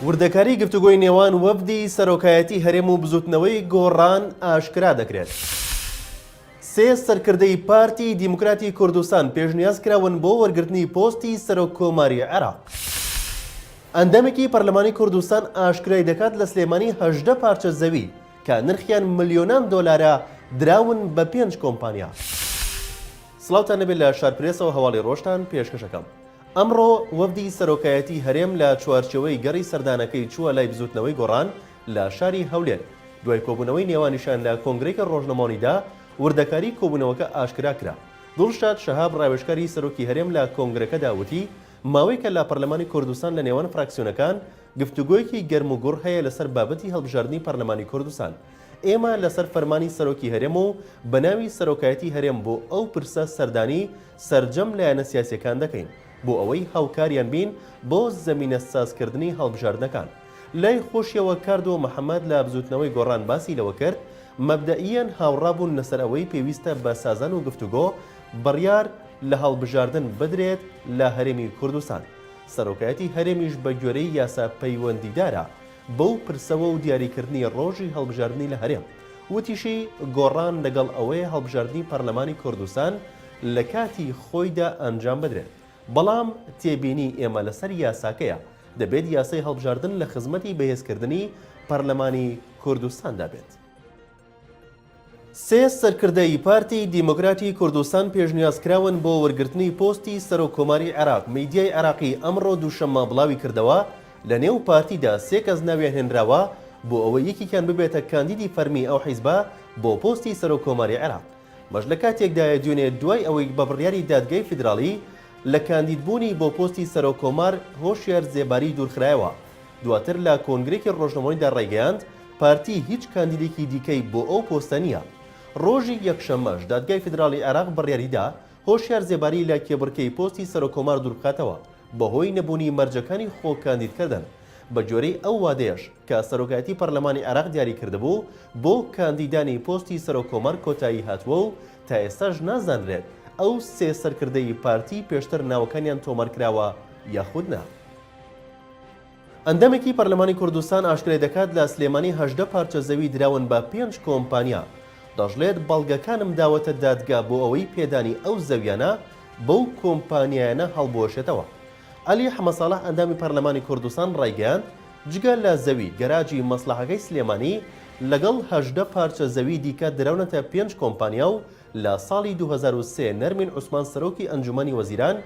وردەکاری گفتوگۆی نێوان وەفدی سەرۆکایەتی هەرێم و بزوتنەوەی گۆڕان ئاشکرا دەکرێت. سێ سەرکردەی پارتی دیموکراتی کوردستان پێشنیاز کراون بۆ وەرگرتنی پۆستی سەرۆک کۆماری عێراق. ئەندامێکی پەرلەمانی کوردستان ئاشکرای دەکات لە سلێمانی 18 پارچە زەوی کە نرخیان ملیۆنان دۆلارە دراون بە 5 کۆمپانیا. سڵاوتان نەبێت لە شارپرێسەوە هەواڵی ڕۆژتان پێشکەشەکەم. ئەمڕۆ وەفدی سەرۆکایەتی هەرێم لە چوارچەوەی گەڕی سەردانەکەی چووە لای بزوتنەوەی گۆڕان لە شاری هەولێر دوای کۆبوونەوەی نێوانیشان لە کۆنگرێکە ڕۆژنەمەوانیدا وردەکاری کۆبوونەوەکە ئاشکرا کرا. دڵشاد شەهاب ڕاوێژکاری سەرۆکی هەرێم لە کۆنگرەکەدا وتی ماوەی کە لە پەرلەمانی کوردستان لە نێوان فراکسیۆنەکان گفتوگۆیەکی گەرم و گوڕ هەیە لەسەر بابەتی هەڵبژاردننی پەرلەمانی کوردستان. ئێمە لەسەر فەرمانی سەرۆکی هەرێم و بەناوی سەرۆکایەتی هەرێم بۆ ئەو پرسە سەردانی سەرجەم لایەنە سیاسیەکان دەکەین بۆ ئەوەی هاوکاریان بین بۆ زەمینە سازکردنی هەڵبژاردنەکان. لای خۆشیەوە کاردەوە محەممەد لە بزوتنەوەی گۆڕان باسی لەوە کرد مەبدەئیەن هاوڕابوون لەسەر ئەوەی پێویستە بە سازان و گفتوگۆ بڕیار لە هەڵبژاردن بدرێت لە هەرێمی کوردستان. سەرۆکایەتی هەرێمیش بە گوێرەی یاسا پەیوەندیدارە بەو پرسەوە و دیاریکردنی ڕۆژی هەڵبژاردننی لە هەرێم. وتیشی گۆڕان لەگەڵ ئەوەیە هەڵبژاردننی پەرلەمانی کوردستان لە کاتی خۆیدا ئەنجام بدرێت. بەڵام تێبینی ئێمە لەسەر یاساکەیە دەبێت یاسای هەڵبژاردن لە خزمەتی بەهێزکردنی پەرلەمانی کوردستاندا بێت. سێ سەرکردەی پارتی دیموکراتی کوردستان پێشنیازکراون بۆ وەرگرتنی پۆستی سەرۆک کۆماری عێراق. میدیای عێراقی ئەمڕۆ دووشەممە بڵاوی کردەوە لە نێو پارتیدا سێ کەس ناویان هێنراوە بۆ ئەوەی یەکێکیان ببێتە کاندیدی فەرمی ئەو حیزبە بۆ پۆستی سەرۆک کۆماری عێراق. مەش لە کاتێکدایە دوێنێ دوای ئەوەی بە بڕیاری دادگای فیدراڵی لە کاندیدبوونی بۆ پۆستی سەرۆک کۆمار هۆشیار زێباری دوورخرایەوە. دواتر لە کۆنگرێکی ڕۆژنەمەوەییدا ڕێگەیاند پارتی هیچ کاندیدێکی دیکەی بۆ ئەو پۆستە نییە. ڕۆژی یەکشەممەش دادگای فیدراڵی عێراق بڕیاریدا هۆشیار زێباری لە کێبڕکەی پۆستی سەرۆک کۆمار دووربخاتەوە بەهۆی نەبوونی مەرجەکانی خۆ کاندیدکردن بە جۆرەی ئەو وادەیەش کە سەرۆکایەتی پەرلەمانی عێراق دیاری کردبوو بۆ کاندیدانی پۆستی سەرۆک کۆمار کۆتایی هاتووە و تا ئێستاش نازانرێت ئەو سێ سەرکردەی پارتی پێشتر ناوەکانیان تۆمارکراوە یاخود نا. ئەندامێکی پەرلەمانی کوردستان ئاشکرای دەکات لە سلێمانی 18 پارچە زەوی دراون بە 5 کۆمپانیا. دەژڵێت بەڵگەکانم داوەتە دادگا بۆ ئەوەی پێدانی ئەو زەویانە بەو کۆمپانیایانە هەڵبۆشێتەوە. عەلی حەمەساڵح ئەندامی پەرلەمانی کوردستان ڕایگەیاند جگە لە زەوی گەراجی مەسلحەکەی سلێمانی لەگەڵ 18 پارچە زەوی دیکە دراونەتە 5 کۆمپانیا و لە ساڵی 2003 نەرمین عوسمان سەرۆکی ئەنجومەنی وەزیران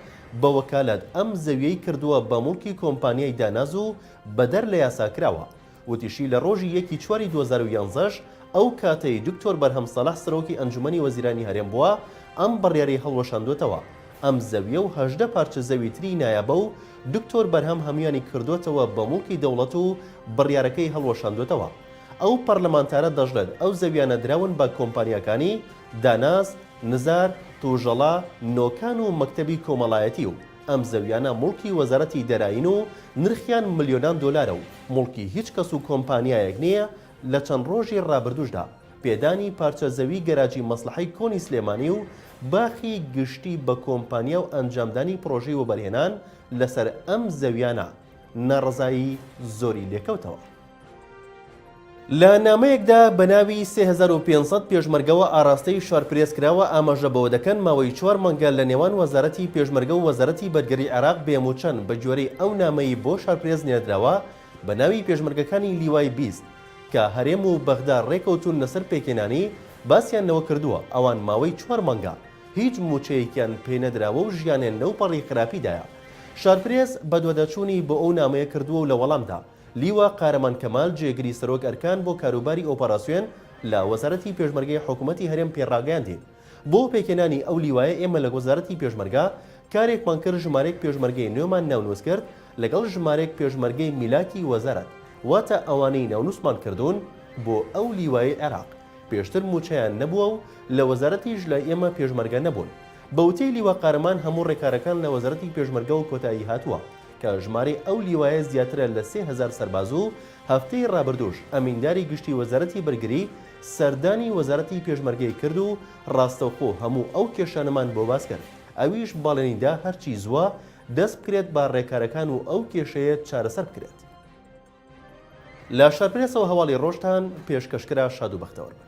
بە وەکالەت ئەم زەویەی کردووە بە موڵکی کۆمپانیای داناز و بەدەر لە یاسا کراوە. وتیشی لە ڕۆژی 1 2011 ئەو کاتەی دکتۆر بەرهەم سەلاح سەرۆکی ئەنجومەنی وەزیرانی هەرێم بووە ئەم بڕیاری هەڵوەشاندوێتەوە. ئەم زەویە و 18 پارچە زەوی تری نایابە و دکتۆر بەرهەم هەمویانی کردوێتەوە بە موڵکی دەوڵەت و بڕیارەکەی هەڵوەشاندوێتەوە. ئەو پەرلەمانتارە دەژڵێت ئەو زەویانە دراون بە کۆمپانیەکانی داناز، نزار، توژەڵا، نۆکان و مەکتەبی کۆمەڵایەتی و ئەم زەویانە موڵکی وەزارەتی دەراین و نرخیان ملیۆنان دۆلارە و موڵکی هیچ کەس و کۆمپانیایەک نییە. لە چەند ڕۆژی ڕابردووشدا پێدانی پارچە زەوی گەراجی مەسلحەی کۆنی سلێمانی و باخی گشتی بە کۆمپانیا و ئەنجامدانی پرۆژەی وەبەرهێنان لەسەر ئەم زەویانە ناڕزایی زۆری لێکەوتەوە. لە نامەیەکدا بە ناوی 3500 پێشمەرگەوە ئاراستەی شارپرێس کراوە ئاماژە بەوە دەکەن ماوەی 4 مانگە لە نێوان وەزارەتی پێشمەرگە و وەزارەتی بەرگەری عێراق بێموچەند بە گوێرەی ئەو نامەی بۆ شارپرێس نێردراوە بە ناوی پێشمەرگەکانی لیوای 20 کە هەرێم و بەغدا ڕێکەوتون لەسەر پێکێنانی باسییانەوە کردووە. ئەوان ماوەی 4 مانگە هیچ موچەیەکیان پێنەدراوە و ژیانیان لەو پەڕی خراپیدایە. شارپرێس بە دووەدەچوونی بۆ ئەو نامەیە کردووە و لە وەڵامدا لیوە قارەمان کەمال جێگری سەرۆک ئەرکان بۆ کاروباری ئۆپەراسیۆن لە وەزارەتی پێشمەرگەی حکوومەتی هەرێم پێڕاگەیاندین. بۆ پێکێنانی ئەو لیوایە ئێمە لە وەزارەتی پێشمەرگە کارێکمان کرد ژمارەیەک پێشمەرگەی نوێمان ناونووس کرد لەگەڵ ژمارەیەک پێشمەرگەی میلاکی وەزارەت واتە ئەوانەی ناونووسمان کردوون بۆ ئەو لیوای عێراق. پێشتر موچەیان نەبووە و لە وەزارەتیش لە ئێمە پێشمەرگە نەبوون. بەوتەی لیوە قارەمان هەموو ڕێکارەکان لە وەزارەتی پێشمەرگە و کۆتایی هاتووە کە ژمارەی ئەو لیوایە زیاترە لە 3000 سەرباز و هەفتەی ڕابردوش ئەمینداری گشتی وەزارەتی بەرگری سەردانی وەزارەتی پێشمەرگەی کرد و ڕاستەوخۆ هەموو ئەو کێشانەمان بۆ باس کرد. ئەویش باڵێنیدا هەرچی زووە دەست بکرێت با ڕێکارەکان و ئەو کێشەیە چارەسەر بکرێت. لە شارپرسەوە هەواڵی ڕۆژتان پێشکەشکرا شاد و بەختەوەربن.